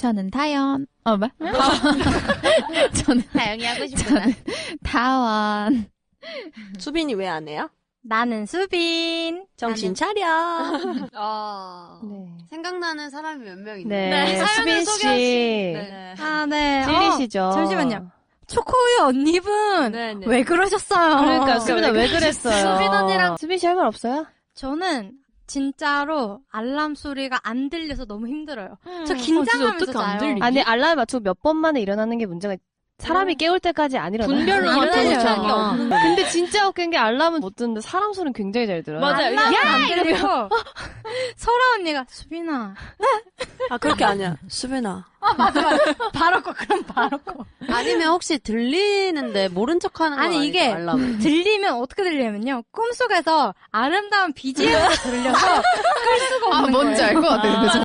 저는 다연. 뭐? 다영이 하고 싶구나. 저는 다원. 수빈이 왜 안 해요? 나는 수빈. 정신 차려. 네. 생각나는 사람이 몇 명 네. 있나요? 수빈 씨. 네. 아, 네. 찔리시죠? 잠시만요. 초코우유 언니분. 네네. 왜 그러셨어요? 그러니까 수빈아 왜 그랬어요? 수빈 언니랑 수빈 씨 할 말 없어요? 저는 진짜로 알람 소리가 안 들려서 너무 힘들어요. 저 진짜 긴장하면서 어떻게 안 자요. 들리지? 아니 알람 맞추고 몇 번 만에 일어나는 게 문제가 사람이 깨울 때까지 안 일어나요. 분별로 안 맞춰놓잖아. 근데 진짜 웃긴 게 알람은 못 듣는데 사람 소리는 굉장히 잘 들어요. 맞아요. 알람은 안 들리고 설아 언니가 수빈아 아, 그렇게 아니야. 수빈아. 바로 거 그럼 바로 거. 아니면 혹시 들리는데 모른 척하는 거 아니, 아니죠? 이게 알람을. 들리면 어떻게 들리냐면요. 꿈속에서 아름다운 BGM으로 들려서 끌 수가 없는 거예요. 뭔지 알 것 같아. 근데